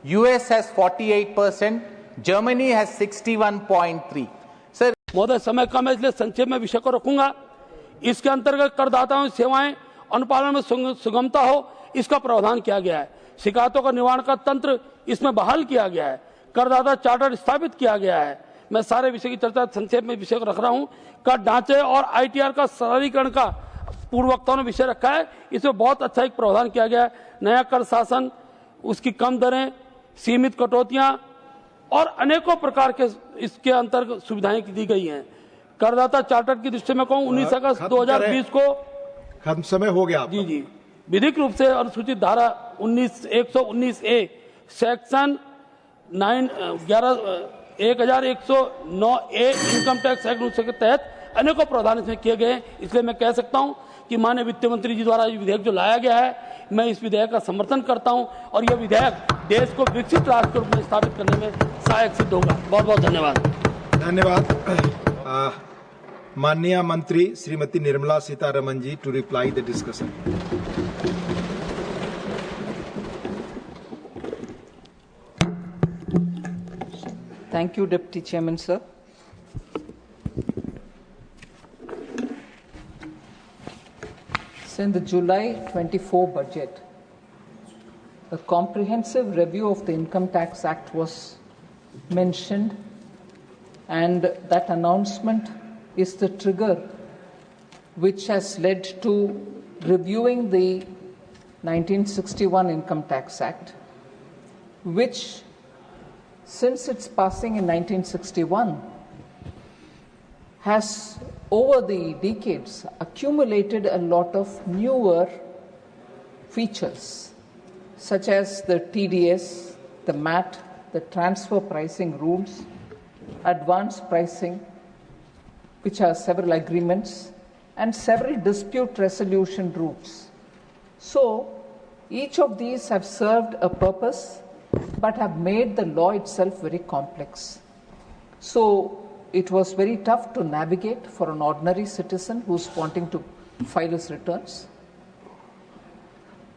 US has 48%, Germany has 61.3%. Sir, महोदय समय कम है इसलिए संक्षेप में विषय को रखूंगा। इसके अंतर्गत करदाताओं सेवाएं अनुपालन में सुगमता हो, इसका प्रावधान किया गया है। शिकायतों का निवारण का तंत्र इसमें बहाल किया गया है। करदाता चार्टर स्थापित किया गया है। मैं सारे विषय की चर्चा संक्षेप में विषय को रख रहा हूं। कर ढांचे और ITR का सरलीकरण का पूर्व वक्ताओं ने विषय रखा है। इसमें बहुत अच्छा एक प्रावधान किया गया है। नया कर शासन, उसकी कम दरें, सीमित कटौतियां और अनेकों प्रकार के इसके अंतर्गत सुविधाएं दी गई हैं। करदाता चार्टर की दृष्टि में कहूं 19 अगस्त 2020 को खत्म समय हो गया। जी विधिक रूप से अनुसूचित धारा 119A section 1109A income tax act के तहत अनेकों प्रावधान इसमें किए गए हैं। इसलिए मैं कह सकता हूं कि माननीय वित्त मंत्री जी द्वारा ये विधेयक जो लाया गया है, मैं इस विधेयक का समर्थन करता हूं और यह विधेयक देश को विकसित राष्ट्र के रूप में स्थापित करने में सहायक सिद्ध होगा। बहुत बहुत धन्यवाद। धन्यवाद। माननीय मंत्री Shrimati Nirmala Sitharaman ji to reply the discussion. Thank you, Deputy Chairman, sir. So in the July 24 budget, a comprehensive review of the Income Tax Act was mentioned, and that announcement is the trigger which has led to reviewing the 1961 Income Tax Act, which, since its passing in 1961, has over the decades accumulated a lot of newer features, such as the TDS, the MAT, the transfer pricing rules, advance pricing, which are several agreements, and several dispute resolution routes. So, each of these have served a purpose but have made the law itself very complex. So, it was very tough to navigate for an ordinary citizen who's wanting to file his returns.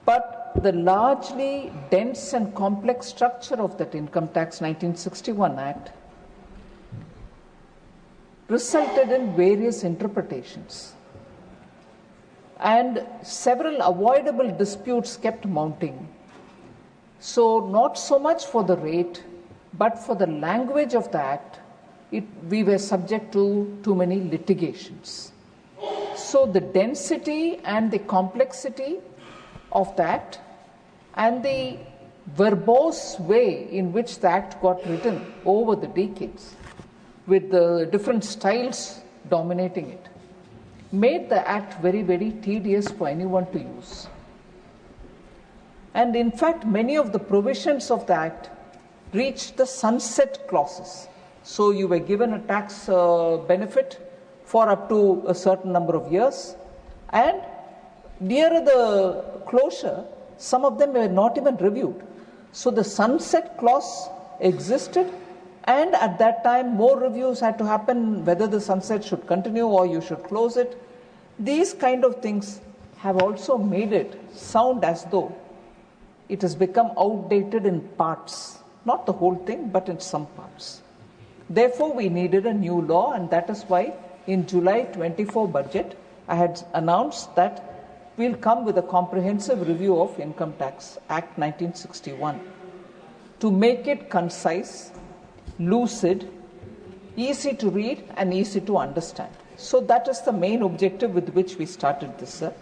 But the largely dense and complex structure of that Income Tax 1961 Act resulted in various interpretations, and several avoidable disputes kept mounting. So, not so much for the rate, but for the language of the Act, we were subject to too many litigations. So, the density and the complexity of the Act and the verbose way in which the Act got written over the decades, with the different styles dominating it, made the Act very, very tedious for anyone to use. And in fact, many of the provisions of the Act reached the sunset clauses. So you were given a tax benefit for up to a certain number of years, and nearer the closure, some of them were not even reviewed. So the sunset clause existed, and at that time more reviews had to happen, whether the sunset should continue or you should close it. These kind of things have also made it sound as though it has become outdated in parts, not the whole thing, but in some parts. Therefore, we needed a new law, and that is why in July 24 budget, I had announced that we'll come with a comprehensive review of Income Tax Act 1961 to make it concise, lucid, easy to read and easy to understand. So that is the main objective with which we started this, sir.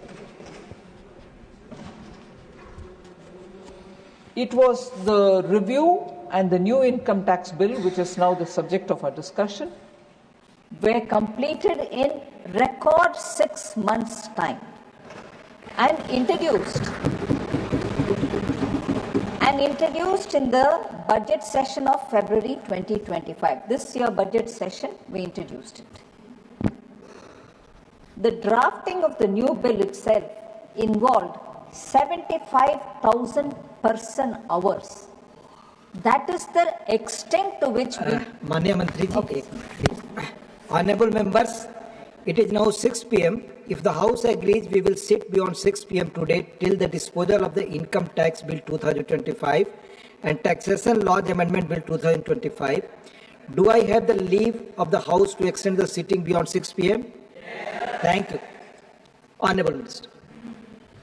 It was the review and the new income tax bill, which is now the subject of our discussion, were completed in record 6 months' time and introduced in the budget session of February 2025. This year budget session, we introduced it. The drafting of the new bill itself involved 75,000 person hours. That is the extent to which we... Manya Mantri ji, Honorable members, it is now 6 p.m. If the House agrees, we will sit beyond 6 p.m. today till the disposal of the Income Tax Bill 2025 and Taxation Laws Amendment Bill 2025. Do I have the leave of the House to extend the sitting beyond 6 p.m.? Thank you. Honorable Minister.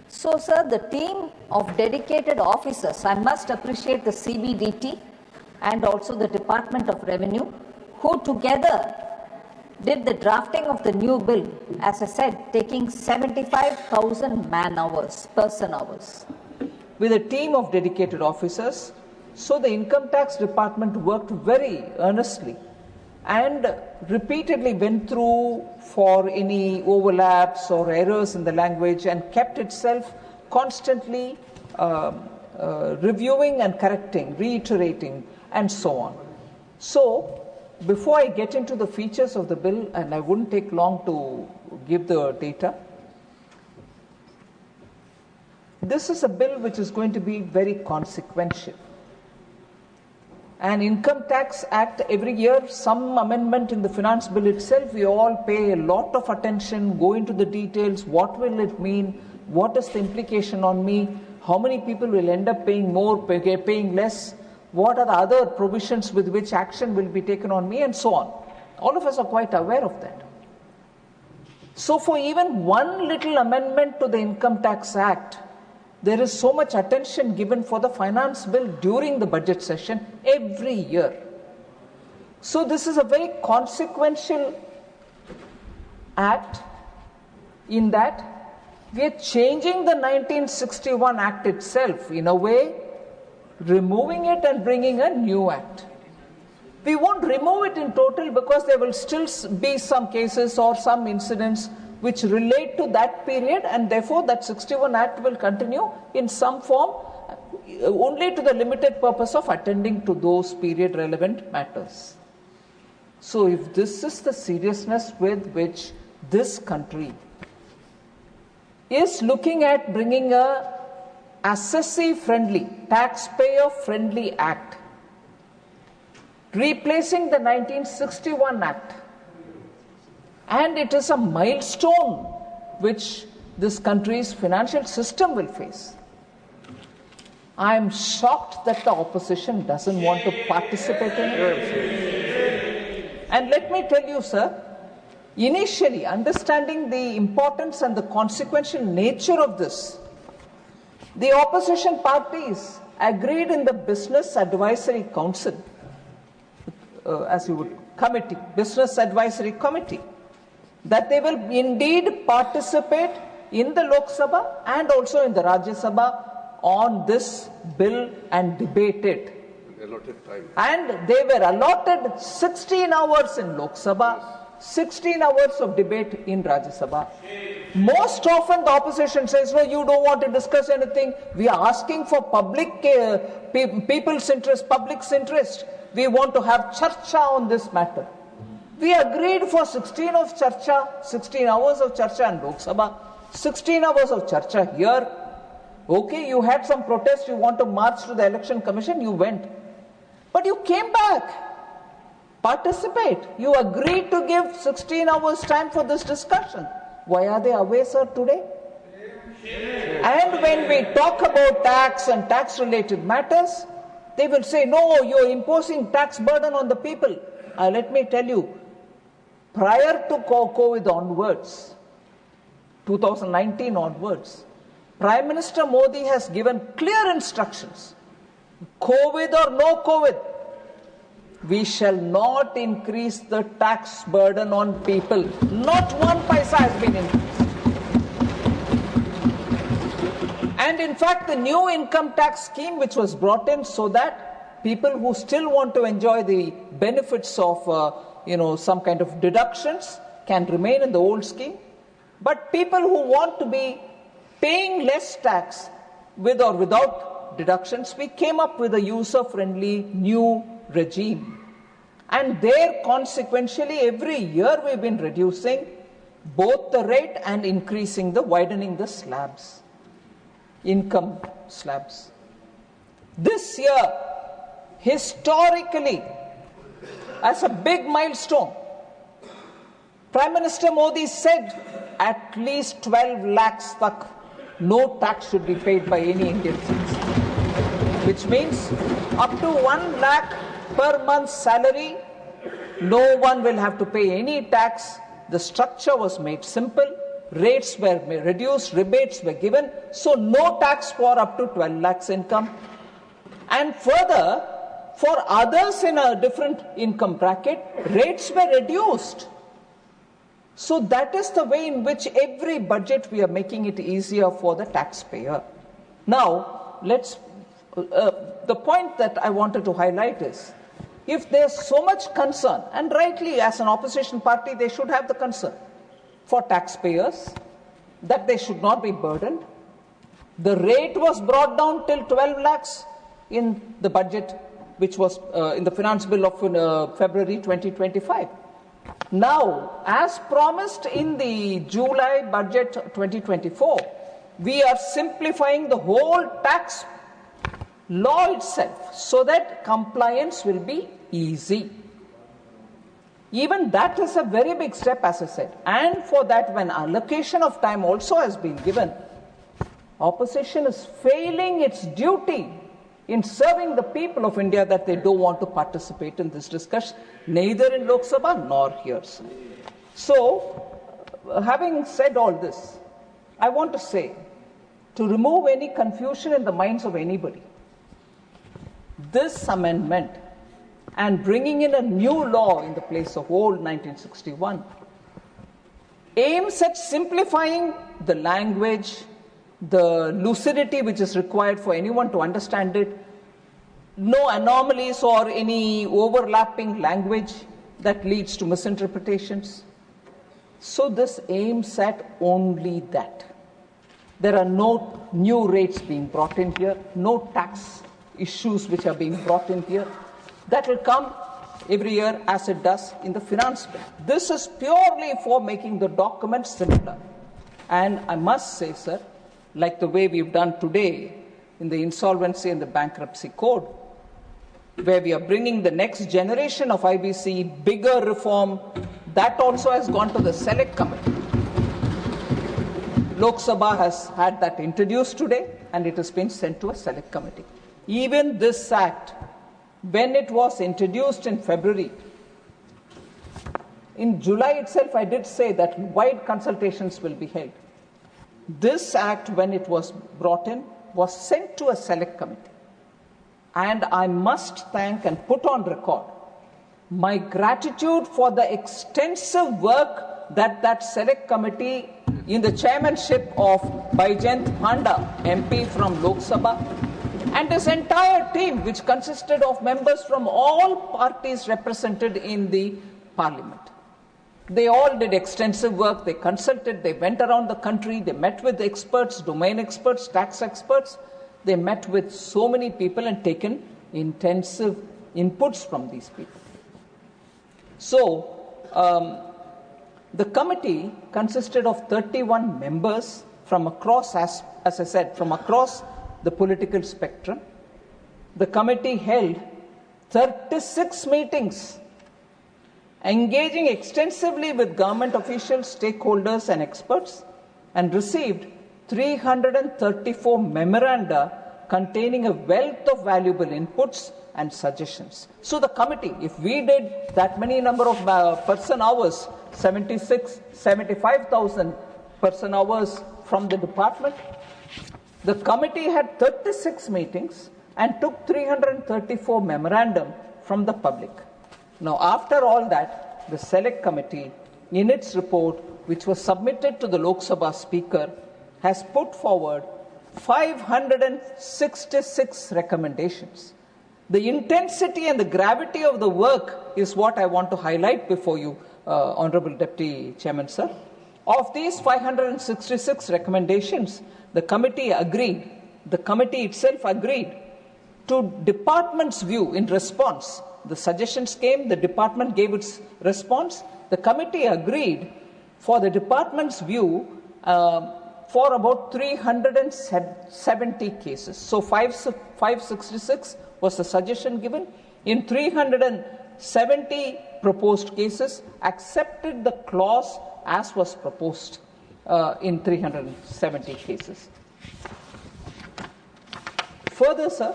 So, sir, the team of dedicated officers, I must appreciate the CBDT and also the Department of Revenue, who together did the drafting of the new bill, as I said, taking 75,000 person hours. With a team of dedicated officers, so the Income Tax Department worked very earnestly and repeatedly went through for any overlaps or errors in the language and kept itself constantly reviewing and correcting, reiterating, and so on. So, before I get into the features of the bill, and I wouldn't take long to give the data, this is a bill which is going to be very consequential. An Income Tax Act, every year, some amendment in the finance bill itself, we all pay a lot of attention, go into the details, what will it mean, what is the implication on me, how many people will end up paying more, paying less, what are the other provisions with which action will be taken on me, and so on. All of us are quite aware of that. So for even one little amendment to the Income Tax Act, there is so much attention given for the finance bill during the budget session every year. So this is a very consequential act in that we are changing the 1961 Act itself in a way, removing it and bringing a new act. We won't remove it in total because there will still be some cases or some incidents which relate to that period, and therefore that 61 Act will continue in some form only to the limited purpose of attending to those period relevant matters. So if this is the seriousness with which this country is looking at bringing a assessee-friendly, taxpayer-friendly act, replacing the 1961 Act, and it is a milestone which this country's financial system will face, I am shocked that the opposition doesn't want to participate in it. And let me tell you, sir, initially, understanding the importance and the consequential nature of this, the opposition parties agreed in the Business Advisory Council, Business Advisory Committee, that they will indeed participate in the Lok Sabha and also in the Rajya Sabha on this bill and debate it. And they were allotted 16 hours in Lok Sabha, 16 hours of debate in Rajya Sabha. Most often the opposition says, no, you don't want to discuss anything. We are asking for public, people's interest, public's interest. We want to have charcha on this matter. We agreed for 16 hours of charcha in Lok Sabha, 16 hours of charcha here. Okay, you had some protest, you want to march to the Election Commission, you went. But you came back, participate. You agreed to give 16 hours time for this discussion. Why are they away, sir, today? And when we talk about tax and tax-related matters, they will say, no, you're imposing tax burden on the people. Let me tell you, prior to COVID onwards, 2019 onwards, Prime Minister Modi has given clear instructions. COVID or no COVID, we shall not increase the tax burden on people. Not one paisa has been increased. And in fact, the new income tax scheme which was brought in so that people who still want to enjoy the benefits of some kind of deductions can remain in the old scheme. But people who want to be paying less tax with or without deductions, we came up with a user-friendly new regime. And there, consequentially, every year we've been reducing both the rate and widening the slabs, income slabs. This year, historically, as a big milestone, Prime Minister Modi said at least 12 lakhs tak no tax should be paid by any Indian citizen. which means up to 1 lakh per month salary, no one will have to pay any tax. The structure was made simple, rates were reduced, rebates were given, so no tax for up to 12 lakhs income. And further, for others in a different income bracket, rates were reduced. So that is the way in which every budget we are making it easier for the taxpayer. Now, the point that I wanted to highlight is, if there's so much concern, and rightly as an opposition party they should have the concern for taxpayers, that they should not be burdened. The rate was brought down till 12 lakhs in the budget, which was in the finance bill of February 2025. Now, as promised in the July budget 2024, we are simplifying the whole tax law itself so that compliance will be easy. Even that is a very big step, as I said. And for that, when allocation of time also has been given, opposition is failing its duty in serving the people of India, that they don't want to participate in this discussion, neither in Lok Sabha nor here. So, having said all this, I want to say, to remove any confusion in the minds of anybody, this amendment and bringing in a new law in the place of old 1961 aims at simplifying the language, the lucidity which is required for anyone to understand it, no anomalies or any overlapping language that leads to misinterpretations. So this aims at only that. There are no new rates being brought in here, no tax issues which are being brought in here. That will come every year as it does in the finance bill. This is purely for making the document simpler. And I must say, sir, like the way we've done today in the insolvency and the bankruptcy code, where we are bringing the next generation of IBC, bigger reform, that also has gone to the select committee. Lok Sabha has had that introduced today, and it has been sent to a select committee. Even this act, when it was introduced in February, in July itself I did say that wide consultations will be held. This act, when it was brought in, was sent to a select committee. And I must thank and put on record my gratitude for the extensive work that that select committee, in the chairmanship of Baijent Panda, MP from Lok Sabha, and his entire team, which consisted of members from all parties represented in the parliament. They all did extensive work, they consulted, they went around the country, they met with experts, domain experts, tax experts. They met with so many people and taken intensive inputs from these people. So, the committee consisted of 31 members from across, as I said, from across the political spectrum. The committee held 36 meetings, engaging extensively with government officials, stakeholders and experts, and received 334 memoranda containing a wealth of valuable inputs and suggestions. So the committee, if we did that many number of person hours, 75,000 person hours from the department, the committee had 36 meetings and took 334 memorandum from the public. Now, after all that, the select committee, in its report, which was submitted to the Lok Sabha Speaker, has put forward 566 recommendations. The intensity and the gravity of the work is what I want to highlight before you, Honorable Deputy Chairman, sir. Of these 566 recommendations, the committee itself agreed to department's view in response. The suggestions came, the department gave its response. The committee agreed for the department's view for about 370 cases. So 566 was the suggestion given. In 370 proposed cases, accepted the clause as was proposed in 370 cases. Further, sir,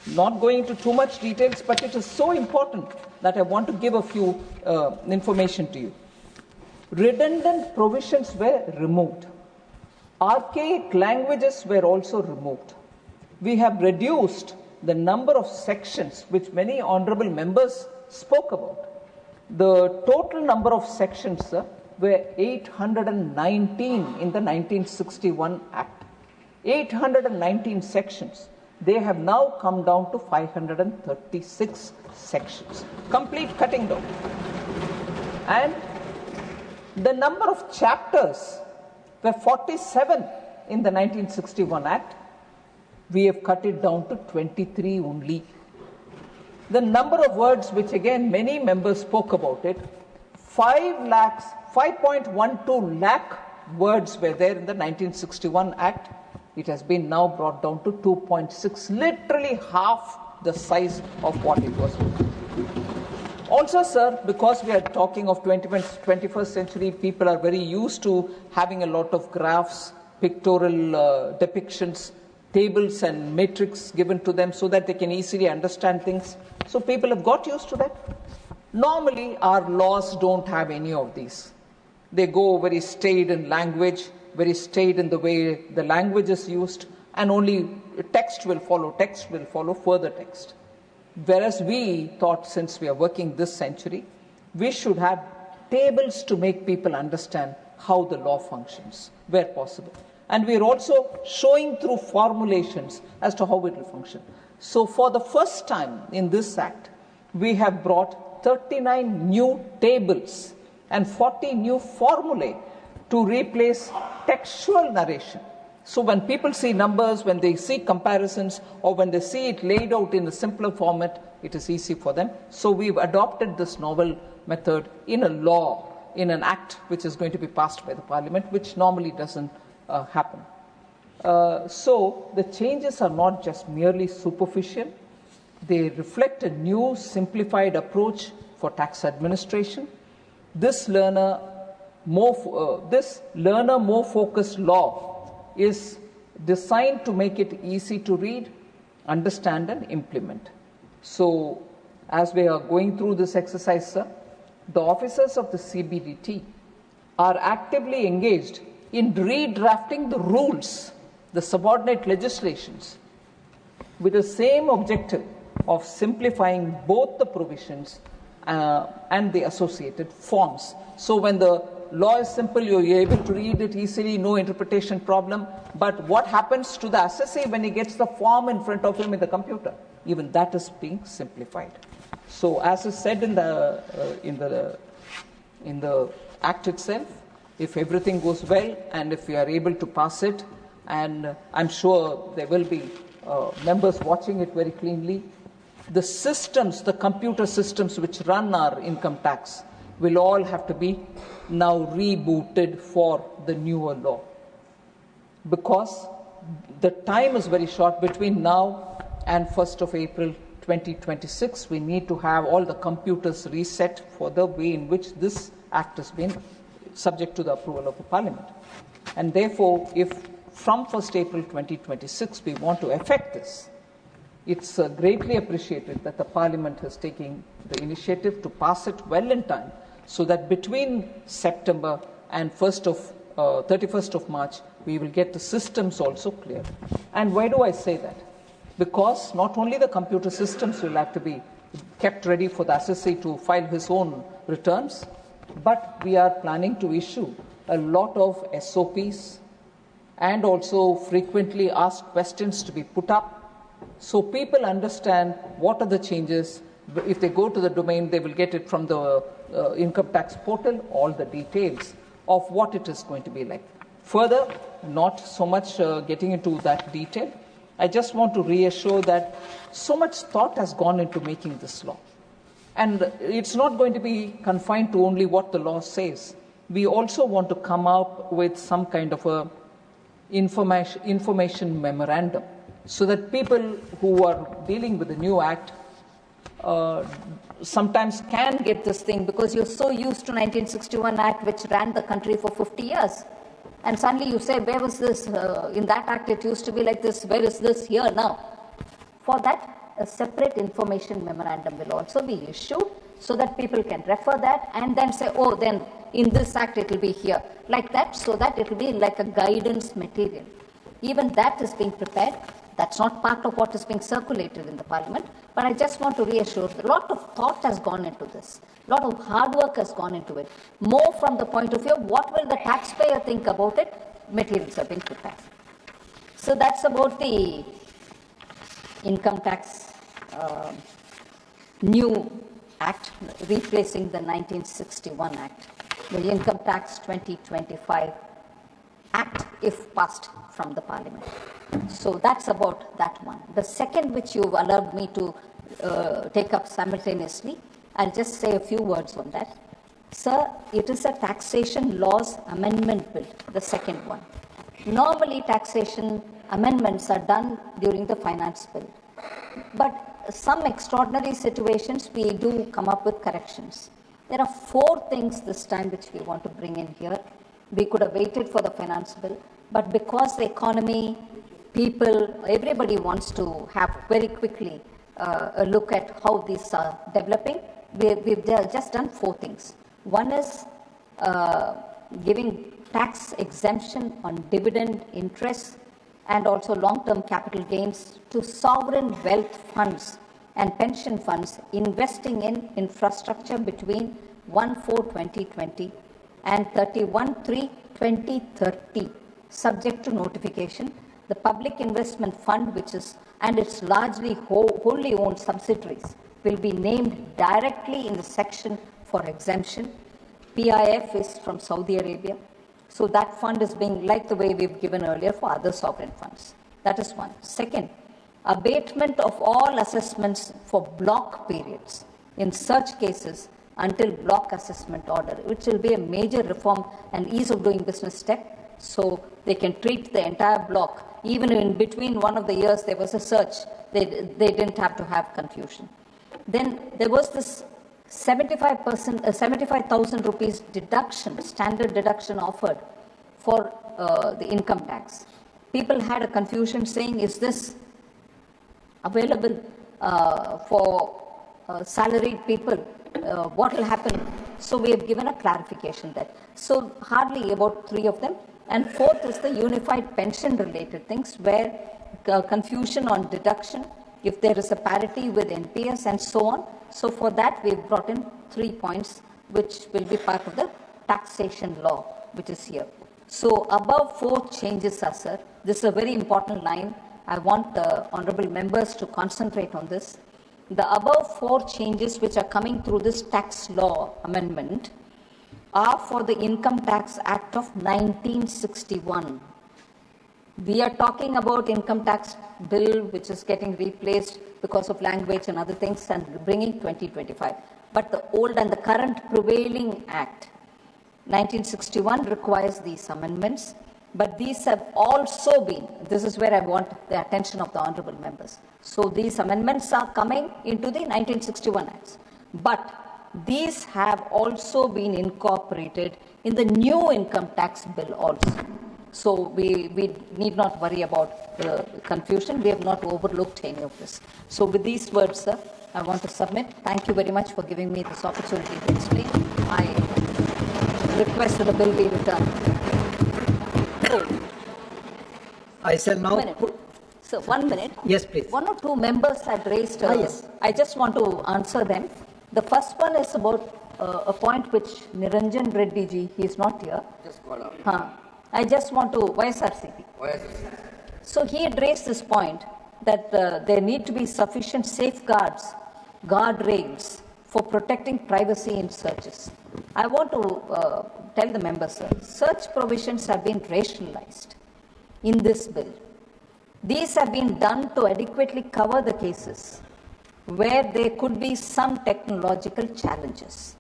Not going into too much details, but it is so important that I want to give a few information to you. Redundant provisions were removed. Archaic languages were also removed. We have reduced the number of sections which many honorable members spoke about. The total number of sections were 819 in the 1961 Act. 819 sections. They have now come down to 536 sections. Complete cutting down. And the number of chapters were 47 in the 1961 Act. We have cut it down to 23 only. The number of words, which again many members spoke about it, 5.12 lakh words were there in the 1961 Act. It has been now brought down to 2.6, literally half the size of what it was. Also, sir, because we are talking of 21st century, people are very used to having a lot of graphs, pictorial depictions, tables and matrix given to them so that they can easily understand things. So people have got used to that. Normally, our laws don't have any of these. They go very staid in language, very staid in the way the language is used, and only text will follow further text. Whereas we thought, since we are working this century, we should have tables to make people understand how the law functions, where possible. And we are also showing through formulations as to how it will function. So for the first time in this Act, we have brought 39 new tables and 40 new formulae to replace textual narration. So when people see numbers, when they see comparisons, or when they see it laid out in a simpler format, it is easy for them. So we've adopted this novel method in a law, in an act which is going to be passed by the Parliament, which normally doesn't happen. So the changes are not just merely superficial. They reflect a new simplified approach for tax administration. This learner more focused law is designed to make it easy to read, understand and implement. So as we are going through this exercise, sir, the officers of the CBDT are actively engaged in redrafting the rules, the subordinate legislations, with the same objective of simplifying both the provisions and the associated forms. So when the law is simple, you're able to read it easily, no interpretation problem. But what happens to the assessee when he gets the form in front of him in the computer? Even that is being simplified. So as is said in the Act itself, if everything goes well and if we are able to pass it, and I'm sure there will be members watching it very cleanly, the systems, the computer systems which run our income tax will all have to be now rebooted for the newer law. Because the time is very short between now and 1st of April 2026. We need to have all the computers reset for the way in which this act has been subject to the approval of the Parliament. And therefore, if from 1st April 2026 we want to effect this, it's greatly appreciated that the Parliament has taken the initiative to pass it well in time, so that between September and 31st of March, we will get the systems also clear. And why do I say that? Because not only the computer systems will have to be kept ready for the assessee to file his own returns, but we are planning to issue a lot of SOPs and also frequently asked questions to be put up, so people understand what are the changes. If they go to the domain, they will get it from the income tax portal, all the details of what it is going to be like. Further, not so much getting into that detail, I just want to reassure that so much thought has gone into making this law. And it's not going to be confined to only what the law says. We also want to come up with some kind of a information memorandum, so that people who are dealing with the new act sometimes can get this thing, because you're so used to 1961 Act, which ran the country for 50 years. And suddenly you say, where was this? In that act it used to be like this. Where is this here now? For that, a separate information memorandum will also be issued so that people can refer that and then say, oh, then in this act it will be here, like that, so that it will be like a guidance material. Even that is being prepared. That's not part of what is being circulated in the Parliament, but I just want to reassure that a lot of thought has gone into this. A lot of hard work has gone into it. More from the point of view of what will the taxpayer think about it, materials have been prepared. So that's about the income tax new act, replacing the 1961 Act, the Income Tax 2025 Act, if passed from the Parliament. So that's about that one. The second, which you've allowed me to take up simultaneously, I'll just say a few words on that. Sir, it is a taxation laws amendment bill, the second one. Normally, taxation amendments are done during the finance bill. But some extraordinary situations, we do come up with corrections. There are 4 things this time which we want to bring in here. We could have waited for the finance bill, but because the economy, people, everybody wants to have very quickly a look at how these are developing, we've just done 4 things. One is giving tax exemption on dividend interest and also long-term capital gains to sovereign wealth funds and pension funds investing in infrastructure between 1/4/2020 and 31/3/2030, subject to notification. The Public Investment Fund, which is, and its largely wholly owned subsidiaries, will be named directly in the section for exemption. PIF is from Saudi Arabia. So that fund is being, like the way we've given earlier for other sovereign funds. That is one. Second, abatement of all assessments for block periods in such cases until block assessment order, which will be a major reform and ease of doing business step. So they can treat the entire block. Even in between one of the years there was a search, they didn't have to have confusion. Then there was this 75,000 rupees deduction, standard deduction offered for the income tax. People had a confusion saying, is this available for salaried people? What will happen? So we have given a clarification there. So hardly about 3 of them. And 4th is the unified pension related things, where confusion on deduction, if there is a parity with NPS and so on. So for that, we've brought in 3 points, which will be part of the taxation law, which is here. So above 4 changes are, sir. This is a very important line. I want the honorable members to concentrate on this. The above 4 changes which are coming through this tax law amendment are for the Income Tax Act of 1961. We are talking about income tax bill which is getting replaced because of language and other things and bringing 2025. But the old and the current prevailing act, 1961, requires these amendments. But these have also been, this is where I want the attention of the honorable members. So these amendments are coming into the 1961 acts. But these have also been incorporated in the new income tax bill also. So we need not worry about the confusion. We have not overlooked any of this. So with these words, sir, I want to submit. Thank you very much for giving me this opportunity to explain. I request that the bill be returned. I shall now... So 1 minute. Yes, please. 1 or 2 members had raised. Yes. I just want to answer them. The first one is about a point which Niranjan Reddy ji, he is not here. Just call out. I just want to, YSRCP. So he had raised this point that there need to be sufficient safeguards, guardrails for protecting privacy in searches. I want to tell the members, sir, search provisions have been rationalized in this bill. These have been done to adequately cover the cases where there could be some technological challenges.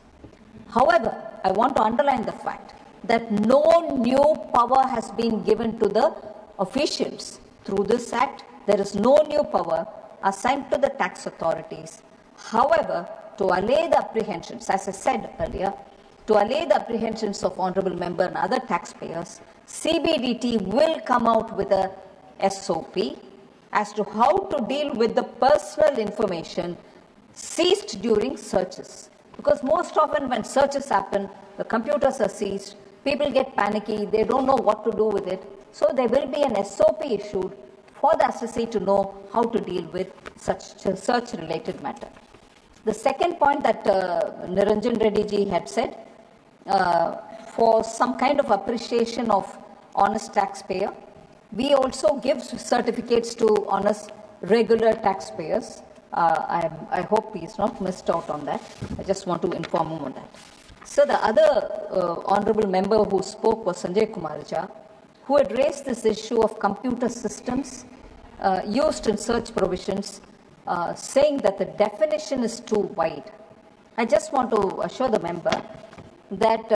However, I want to underline the fact that no new power has been given to the officials through this act. There is no new power assigned to the tax authorities. However, to allay the apprehensions, as I said earlier, to allay the apprehensions of honorable member and other taxpayers, CBDT will come out with a SOP as to how to deal with the personal information seized during searches. Because most often when searches happen, the computers are seized, people get panicky, they don't know what to do with it. So there will be an SOP issued for the assessee to know how to deal with such search-related matter. The second point that Niranjan Reddy ji had said, for some kind of appreciation of honest taxpayer, we also give certificates to honest regular taxpayers. I hope he's not missed out on that. I just want to inform him on that. So the other honorable member who spoke was Sanjay Kumar Jha, who had raised this issue of computer systems used in search provisions, saying that the definition is too wide. I just want to assure the member that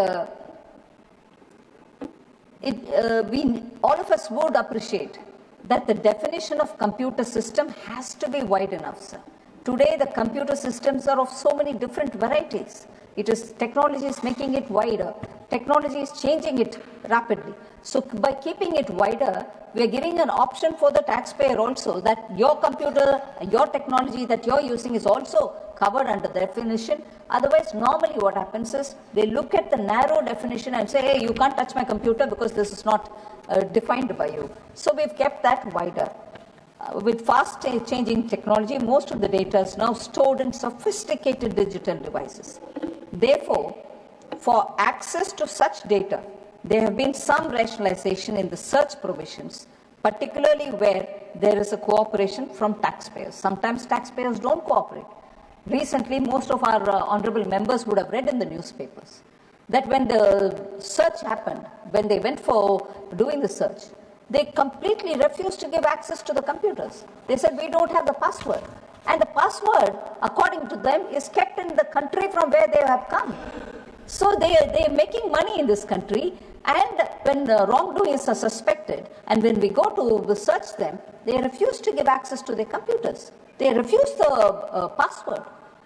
all of us would appreciate that the definition of computer system has to be wide enough, sir. Today, the computer systems are of so many different varieties. Technology is making it wider. Technology is changing it rapidly. So by keeping it wider, we are giving an option for the taxpayer also that your computer, your technology that you're using is also covered under the definition. Otherwise, normally what happens is they look at the narrow definition and say, hey, you can't touch my computer because this is not defined by you. So we've kept that wider. With fast changing technology, most of the data is now stored in sophisticated digital devices. Therefore, for access to such data, there have been some rationalization in the search provisions, particularly where there is a cooperation from taxpayers. Sometimes taxpayers don't cooperate. Recently, most of our honorable members would have read in the newspapers that when the search happened, when they went for doing the search, they completely refused to give access to the computers. They said, we don't have the password. And the password, according to them, is kept in the country from where they have come. So they are making money in this country, and when the wrongdoings are suspected, and when we go to search them, they refuse to give access to their computers. They refuse the password.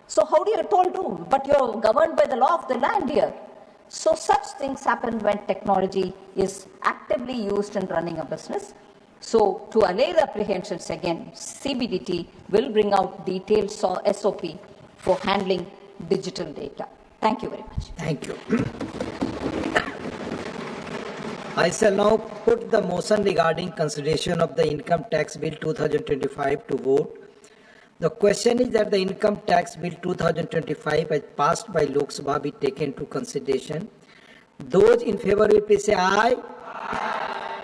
So how do you told to? But you're governed by the law of the land here. So such things happen when technology is actively used in running a business. So to allay the apprehensions again, CBDT will bring out detailed SOP for handling digital data. Thank you very much. Thank you. I shall now put the motion regarding consideration of the Income Tax Bill 2025 to vote. The question is that the Income Tax Bill 2025 as passed by Lok Sabha be taken to consideration. Those in favor will please say aye. Aye.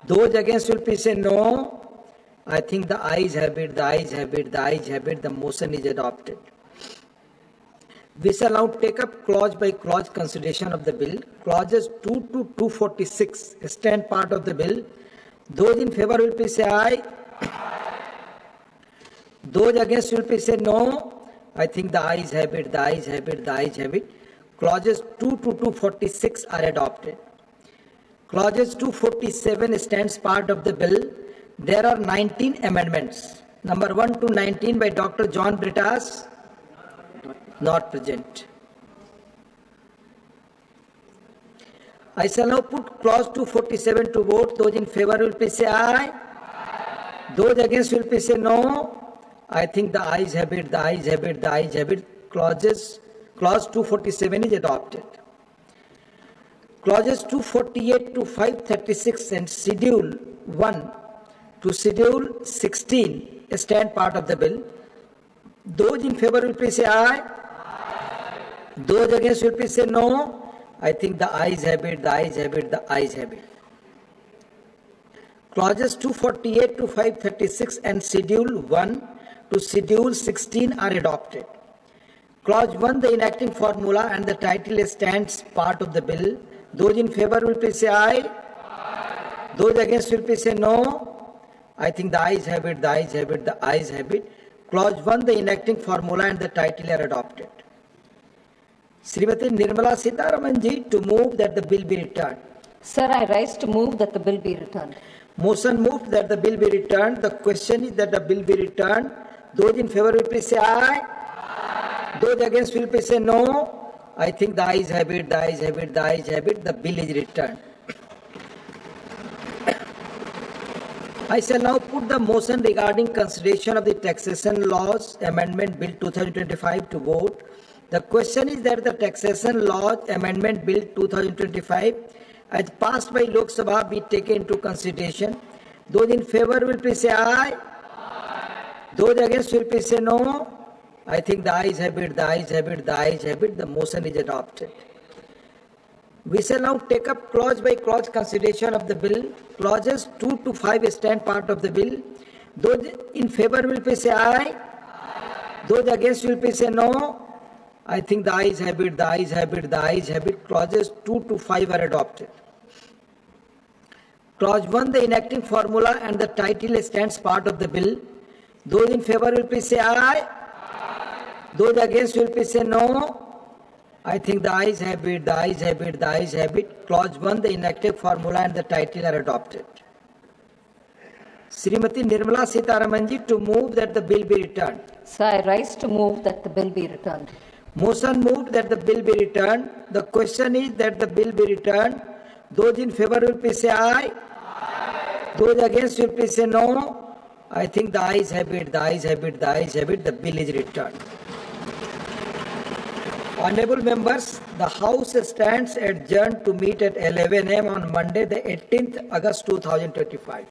Those against will please say no. I think the ayes have it, the ayes have it, the ayes have it. The motion is adopted. We shall now take up clause by clause consideration of the bill. Clauses 2 to 246 stand part of the bill. Those in favor will please say aye. Those against will please say no. I think the ayes have it, the ayes have it, the ayes have it. Clauses 2 to 246 are adopted. Clauses 247 stands part of the bill. There are 19 amendments. Number 1 to 19 by Dr. John Brittas. Not present. I shall now put clause 247 to vote. Those in favor will please say aye. Aye. Those against will please say no. I think the ayes have it, the ayes have it, the ayes have it. Clause 247 is adopted. Clauses 248 to 536 and Schedule 1 to Schedule 16 stand part of the bill. Those in favor will please say aye. Aye. Those against will please say no. I think the ayes have it, the ayes have it, the ayes have it. Clauses 248 to 536 and Schedule 1 to Schedule 16 are adopted. Clause 1, the enacting formula and the title stands part of the bill. Those in favor will please say aye. Aye. Those against will please say no. I think the ayes have it, the ayes have it, the ayes have it. Clause 1, the enacting formula and the title are adopted. Srimati Nirmala Sitharaman ji to move that the bill be returned. Sir, I rise to move that the bill be returned. Motion moved that the bill be returned. The question is that the bill be returned. Those in favor will please say aye. Aye. Those against will please say no. I think the ayes have it, the ayes have it, the ayes have it. The bill is returned. I shall now put the motion regarding consideration of the Taxation Laws Amendment Bill 2025 to vote. The question is that the Taxation Laws Amendment Bill 2025 as passed by Lok Sabha be taken into consideration. Those in favor will please say aye. Those against will please say no. I think the ayes have it, the ayes have it, the ayes have it. The motion is adopted. We shall now take up clause by clause consideration of the bill. Clauses 2 to 5 stand part of the bill. Those in favor will please say aye. Those against will please say no. I think the ayes have it, the ayes have it, the ayes have it. Clauses 2 to 5 are adopted. Clause 1, the enacting formula and the title stands part of the bill. Those in favor will please say aye. Those against will please say no. I think the ayes have it, the ayes have it, the ayes have it. Clause 1, the enacted formula and the title are adopted. Srimati Nirmala Sitharaman ji to move that the bill be returned. So I rise to move that the bill be returned. Motion moved that the bill be returned. The question is that the bill be returned. Those in favor will please say aye. Those against will please say no. I think the ayes have it, the ayes have it, the ayes have it. The bill is returned. Honorable members, the House stands adjourned to meet at 11 a.m. on Monday, the 18th August 2025.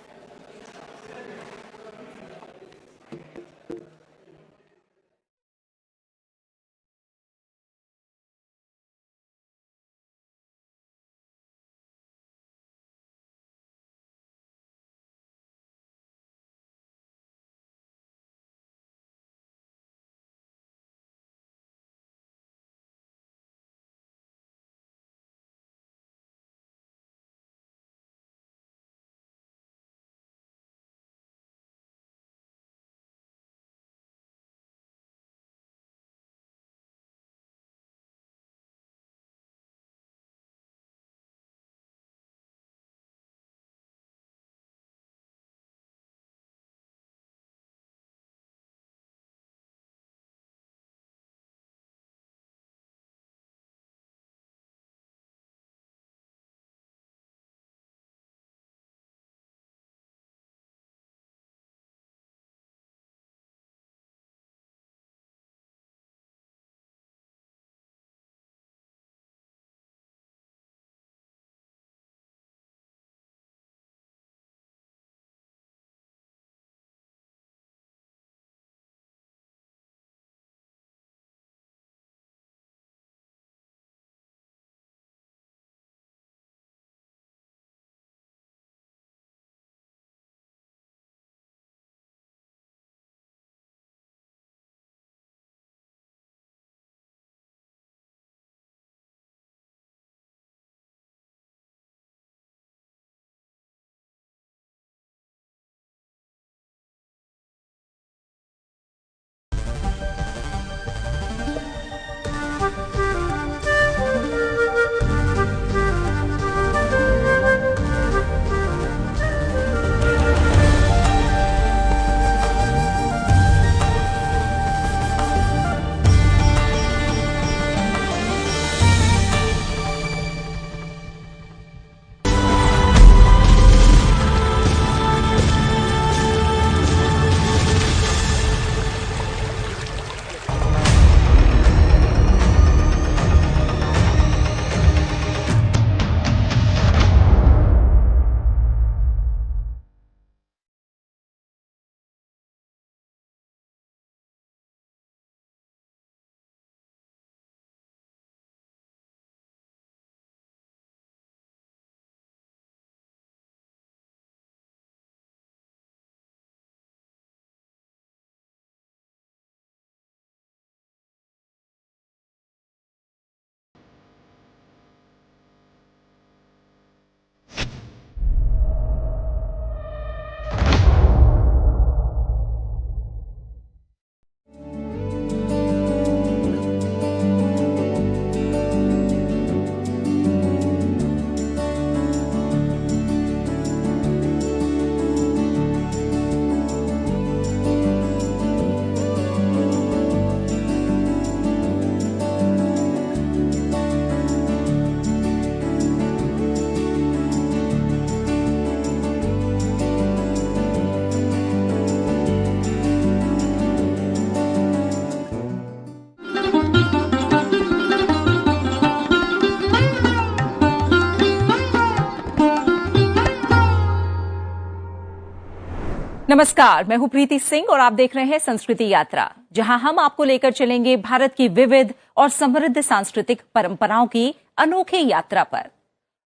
नमस्कार, मैं हूं प्रीति सिंह और आप देख रहे हैं संस्कृति यात्रा, जहां हम आपको लेकर चलेंगे भारत की विविध और समृद्ध सांस्कृतिक परंपराओं की अनोखी यात्रा पर।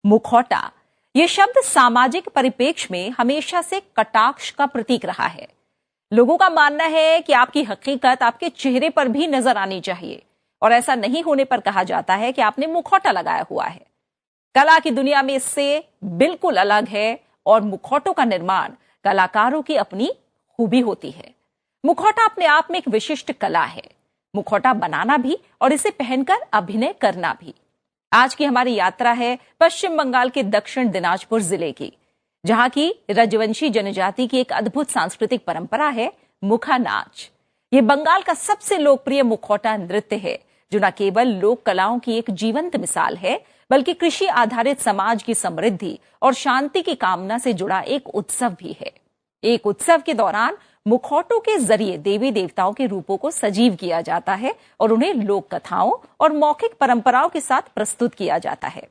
मुखौटा ये शब्द सामाजिक परिप्रेक्ष्य में हमेशा से कटाक्ष का प्रतीक रहा है। लोगों का मानना है कि आपकी हकीकत आपके चेहरे पर भी नजर आनी चाहिए और ऐसा नहीं होने पर कहा जाता है कि आपने मुखौटा लगाया हुआ है। कला की दुनिया में इससे बिल्कुल अलग है और मुखौटों का निर्माण कलाकारों की अपनी खूबी होती है। मुखौटा अपने आप में एक विशिष्ट कला है। मुखौटा बनाना भी और इसे पहनकर अभिनय करना भी। आज की हमारी यात्रा है पश्चिम बंगाल के दक्षिण दिनाजपुर जिले की, जहां की रजवंशी जनजाति की एक अद्भुत सांस्कृतिक परंपरा है मुखा नाच। ये बंगाल का सबसे लोकप्रिय मुखौटा नृत्य है, जो न केवल लोक कलाओं की एक जीवंत मिसाल है, बल्कि कृषि आधारित समाज की समृद्धि और शांति की कामना से जुड़ा एक उत्सव भी है। एक उत्सव के दौरान मुखौटों के जरिए देवी देवताओं के रूपों को सजीव किया जाता है और उन्हें लोक कथाओं और मौखिक परंपराओं के साथ प्रस्तुत किया जाता है।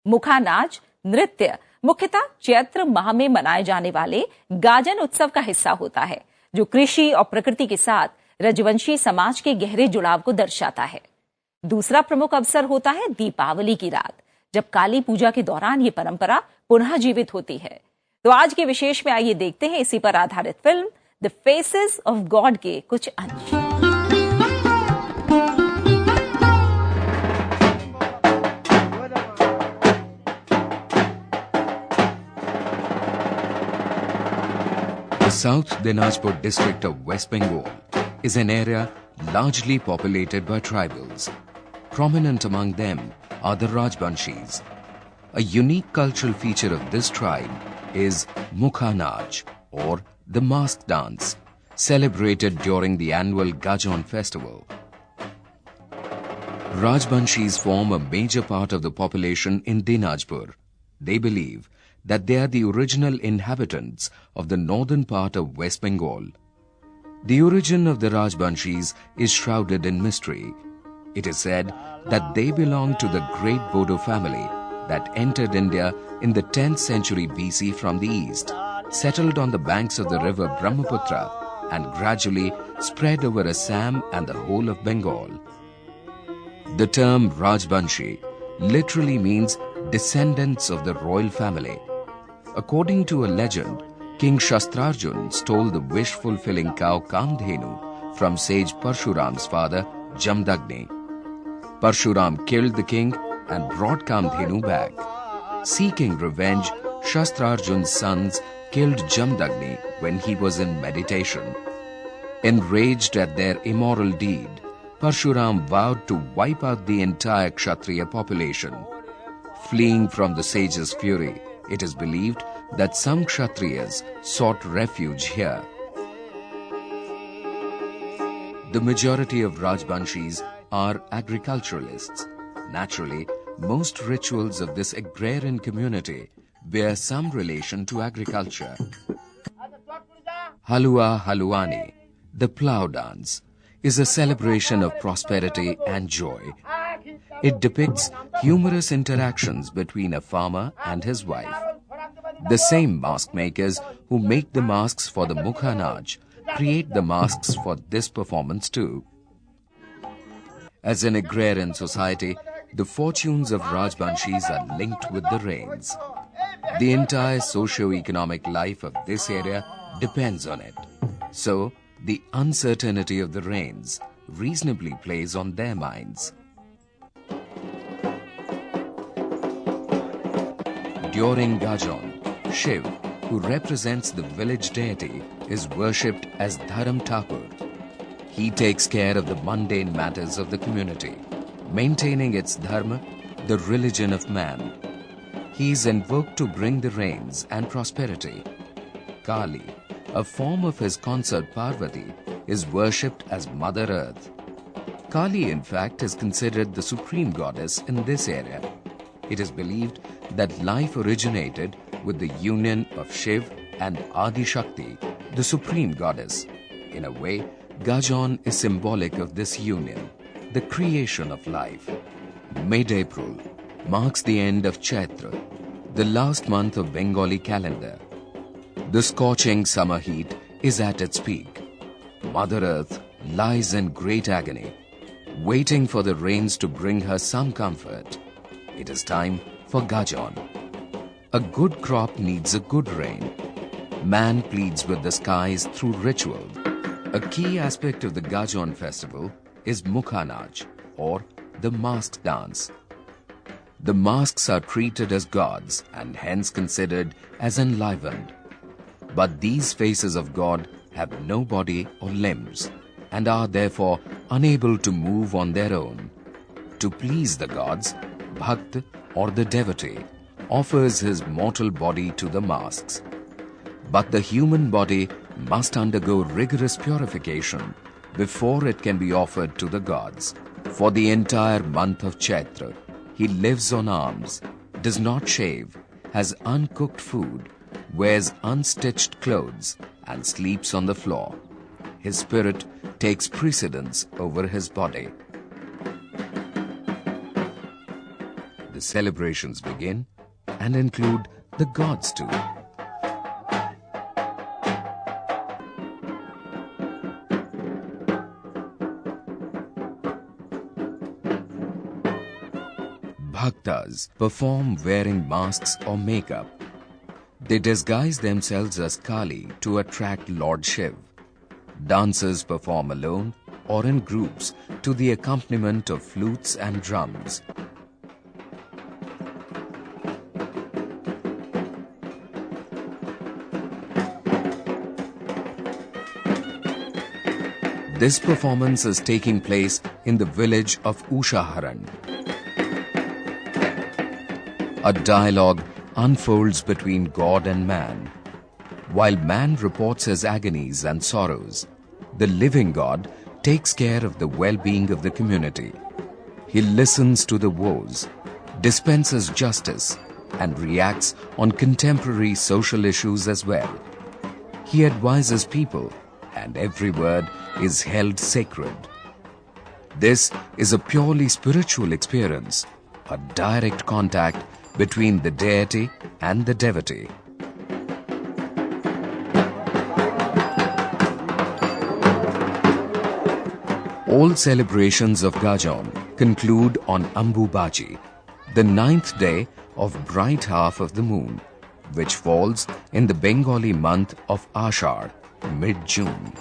मुखा नाच नृत्य मुख्यतः चैत्र माह में मनाए जाने वाले गाजन उत्सव का हिस्सा होता है, जो कृषि और प्रकृति के साथ रजवंशी समाज के गहरे जुड़ाव को दर्शाता है। दूसरा प्रमुख अवसर होता है दीपावली की रात, जब काली पूजा के दौरान ये परंपरा पुनः जीवित होती है। तो आज के विशेष में आइए देखते हैं इसी पर आधारित film the faces of God के कुछ अंश। The South Dinajpur district of West Bengal is an area largely populated by tribals. Prominent among them are the Rajbanshis. A unique cultural feature of this tribe is Mukha Naach, or the mask dance, celebrated during the annual Gajon festival. Rajbanshis form a major part of the population in Dinajpur. They believe that they are the original inhabitants of the northern part of West Bengal. The origin of the Rajbanshis is shrouded in mystery. It is said that they belong to the great Bodo family that entered India in the 10th century BC from the east, settled on the banks of the river Brahmaputra, and gradually spread over Assam and the whole of Bengal. The term Rajbanshi literally means descendants of the royal family. According to a legend, King Shastrarjun stole the wish-fulfilling cow Kamdhenu from sage Parshuram's father, Jamdagni. Parshuram killed the king and brought Kamdhenu back. Seeking revenge, Shastrarjun's sons killed Jamdagni when he was in meditation. Enraged at their immoral deed, Parshuram vowed to wipe out the entire Kshatriya population. Fleeing from the sage's fury, it is believed that some Kshatriyas sought refuge here. The majority of Rajbanshis are agriculturalists. Naturally, most rituals of this agrarian community bear some relation to agriculture. Halua Haluani, the plough dance, is a celebration of prosperity and joy. It depicts humorous interactions between a farmer and his wife. The same mask makers who make the masks for the Mukha Naach create the masks for this performance too. As an agrarian society, the fortunes of Rajbanshis are linked with the rains. The entire socio-economic life of this area depends on it. So, the uncertainty of the rains reasonably plays on their minds. During Gajon, Shiv, who represents the village deity, is worshipped as Dharam Thakur. He takes care of the mundane matters of the community, maintaining its dharma, the religion of man. He is invoked to bring the rains and prosperity. Kali, a form of his consort Parvati, is worshipped as Mother Earth. Kali, in fact, is considered the supreme goddess in this area. It is believed that life originated with the union of Shiv and Adi Shakti, the supreme goddess. In a way, Gajon is symbolic of this union, the creation of life. Mid-April marks the end of Chaitra, the last month of Bengali calendar. The scorching summer heat is at its peak. Mother Earth lies in great agony, waiting for the rains to bring her some comfort. It is time for Gajon. A good crop needs a good rain. Man pleads with the skies through ritual. A key aspect of the Gajon festival is Mukhanaj, or the mask dance. The masks are treated as gods and hence considered as enlivened. But these faces of God have no body or limbs and are therefore unable to move on their own. To please the gods, Bhakt or the devotee offers his mortal body to the masks. But the human body must undergo rigorous purification before it can be offered to the gods. For the entire month of Chaitra, he lives on alms, does not shave, has uncooked food, wears unstitched clothes, and sleeps on the floor. His spirit takes precedence over his body. The celebrations begin and include the gods too. Bhaktas perform wearing masks or makeup. They disguise themselves as Kali to attract Lord Shiv. Dancers perform alone or in groups to the accompaniment of flutes and drums. This performance is taking place in the village of Ushaharan. A dialogue unfolds between God and man. While man reports his agonies and sorrows, the living God takes care of the well-being of the community. He listens to the woes, dispenses justice, and reacts on contemporary social issues as well. He advises people, and every word is held sacred. This is a purely spiritual experience, a direct contact between the deity and the devotee. All celebrations of Gajon conclude on Ambubachi, the 9th day of bright half of the moon, which falls in the Bengali month of Ashar, mid-June.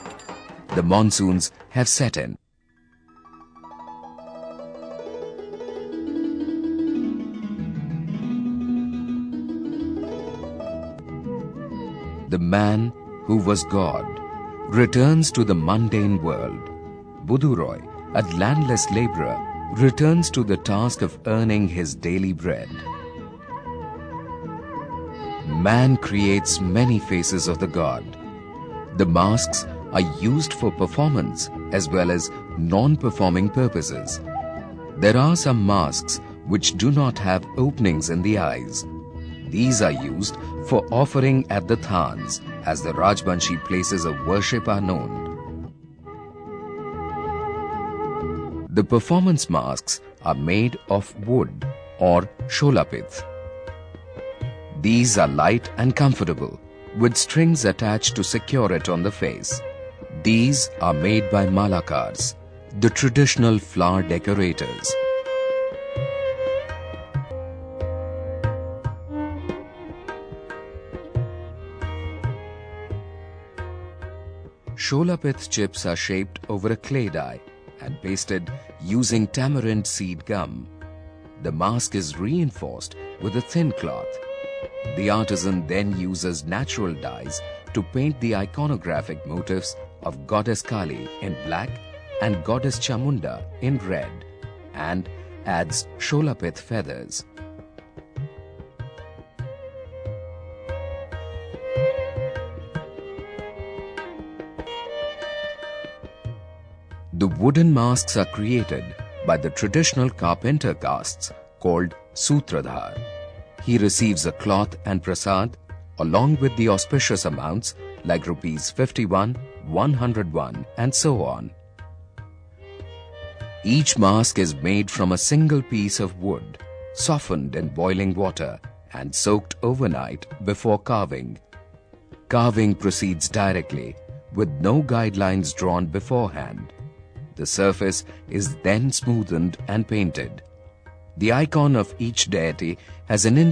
The monsoons have set in. The man who was God returns to the mundane world. Buduroy, a landless laborer, returns to the task of earning his daily bread. Man creates many faces of the God. The masks are used for performance as well as non-performing purposes. There are some masks which do not have openings in the eyes. These are used for offering at the thans, as the Rajbanshi places of worship are known. The performance masks are made of wood or sholapith. These are light and comfortable, with strings attached to secure it on the face. These are made by Malakars, the traditional flower decorators. Sholapith chips are shaped over a clay die and pasted using tamarind seed gum. The mask is reinforced with a thin cloth. The artisan then uses natural dyes to paint the iconographic motifs of Goddess Kali in black and Goddess Chamunda in red, and adds Sholapith feathers. The wooden masks are created by the traditional carpenter castes called Sutradhar. He receives a cloth and prasad along with the auspicious amounts like rupees 51, 101 and so on. Each mask is made from a single piece of wood, softened in boiling water and soaked overnight before carving. Carving proceeds directly, with no guidelines drawn beforehand. The surface is then smoothened and painted. The icon of each deity has an individual